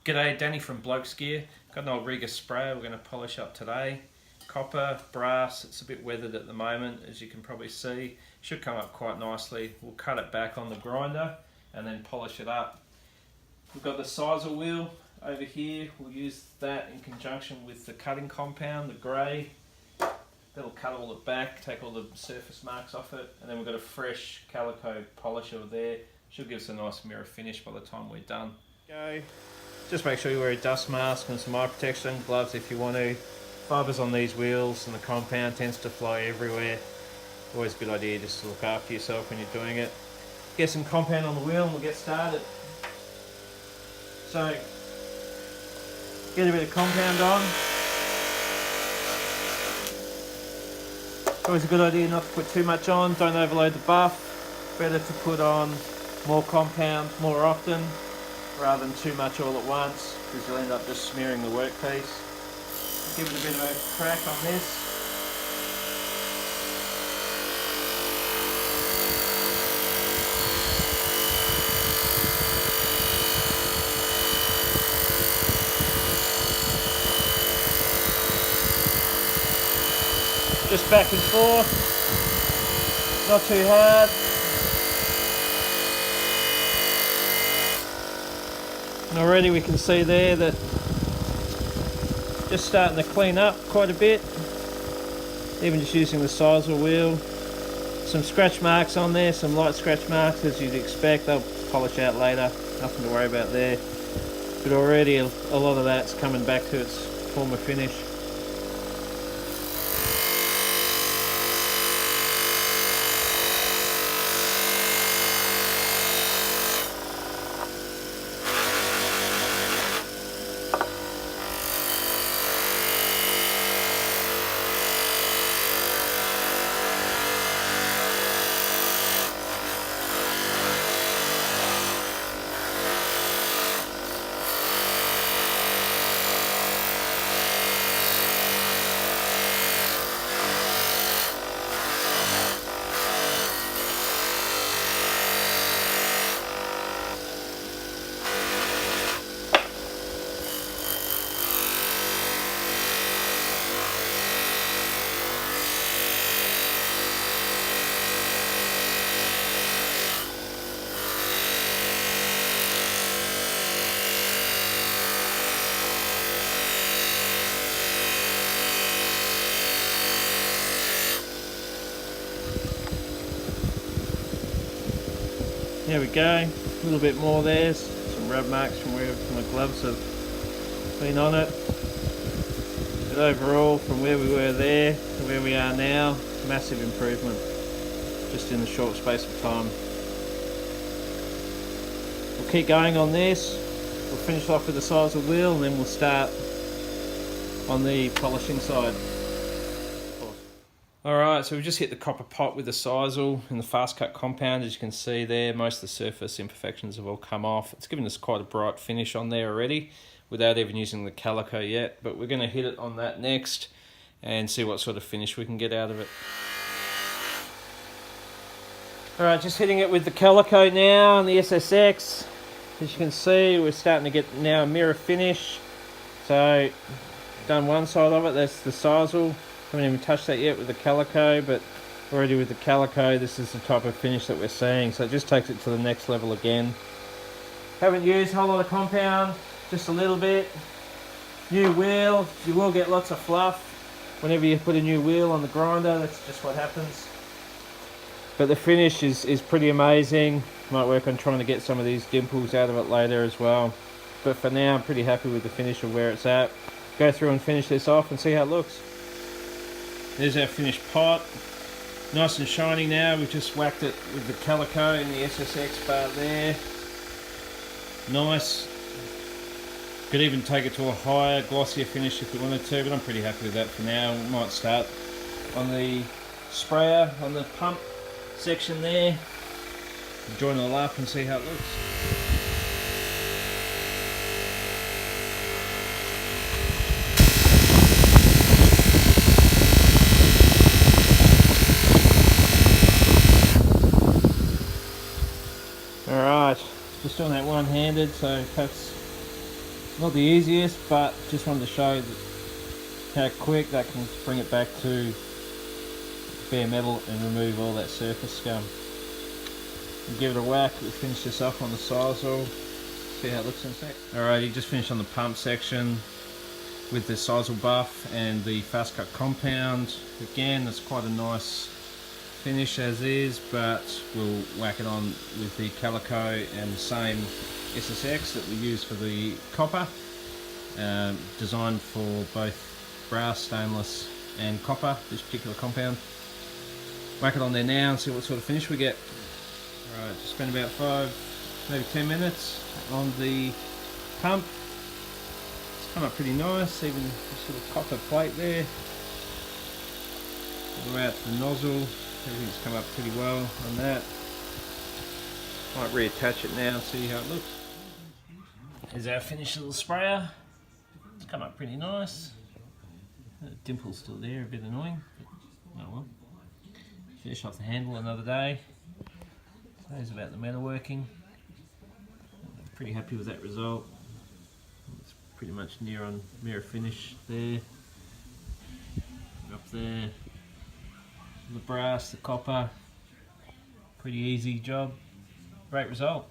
G'day, Danny from Blokes gear. Got an old Rega Sprayer we're going to polish up today. Copper, brass, it's a bit weathered at the moment as you can probably see. Should come up quite nicely. We'll cut it back on the grinder and then polish it up. We've got the sizer wheel over here. We'll use that in conjunction with the cutting compound, the grey. That'll cut all it back, take all the surface marks off it, and then we've got a fresh calico polisher there. Should give us a nice mirror finish by the time we're done. Go. Just make sure you wear a dust mask and some eye protection, gloves if you want to. Fibres on these wheels and the compound tends to fly everywhere. Always a good idea just to look after yourself when you're doing it. Get some compound on the wheel and we'll get started. So, get a bit of compound on. It's always a good idea not to put too much on, don't overload the buff. Better to put on more compound more often rather than too much all at once, because you'll end up just smearing the workpiece. Give it a bit of a crack on this. Just back and forth, not too hard. And already we can see there that just starting to clean up quite a bit, even just using the sizer wheel. Some scratch marks on there, some light scratch marks as you'd expect. They'll polish out later, nothing to worry about there. But already a lot of that's coming back to its former finish. There we go, a little bit more there, some rub marks from where my gloves have been on it. But overall, from where we were there to where we are now, massive improvement, just in a short space of time. We'll keep going on this, we'll finish off with the sizer wheel and then we'll start on the polishing side. Alright, so we've just hit the copper pot with the sisal and the fast cut compound. As you can see there, most of the surface imperfections have all come off. It's given us quite a bright finish on there already without even using the calico yet, but we're going to hit it on that next and see what sort of finish we can get out of it. Alright, just hitting it with the calico now and the SSX. As you can see, we're starting to get now a mirror finish. So, done one side of it, that's the sisal. Haven't even touched that yet with the calico, but already with the calico this is the type of finish that we're seeing, so it just takes it to the next level again. Haven't used a whole lot of compound, just a little bit. New wheel, you will get lots of fluff whenever you put a new wheel on the grinder, that's just what happens. But the finish is pretty amazing. Might work on trying to get some of these dimples out of it later as well. But for now I'm pretty happy with the finish of where it's at. Go through and finish this off and see how it looks. There's our finished pot, nice and shiny now. We've just whacked it with the calico and the SSX bar there. Nice. Could even take it to a higher, glossier finish if we wanted to, but I'm pretty happy with that for now. We might start on the sprayer, on the pump section there, join it all up and see how it looks. Alright, just doing that one-handed, so perhaps Not the easiest, but just wanted to show how quick that can bring it back to bare metal and remove all that surface scum. We'll give it a whack. We'll finish this off on the sisal. See how it looks in a sec. Alrighty, just finished on the pump section with the sisal buff and the fast cut compound. Again, it's quite a nice finish as is, but we'll whack it on with the calico and the same SSX that we use for the copper, designed for both brass, stainless and copper, this particular compound. Whack it on there now and see what sort of finish we get. Alright, just spend about 5, maybe 10 minutes on the pump. It's come up pretty nice, even the sort of copper plate there. All out the nozzle, everything's come up pretty well on that. Might reattach it now and see how it looks. Here's our finished little sprayer. It's come up pretty nice. The dimple's still there, a bit annoying, but oh well. Finish off the handle another day. There's about the metalworking. I'm pretty happy with that result. It's pretty much near on mirror finish there. Up there. The brass, the copper. Pretty easy job. Great result.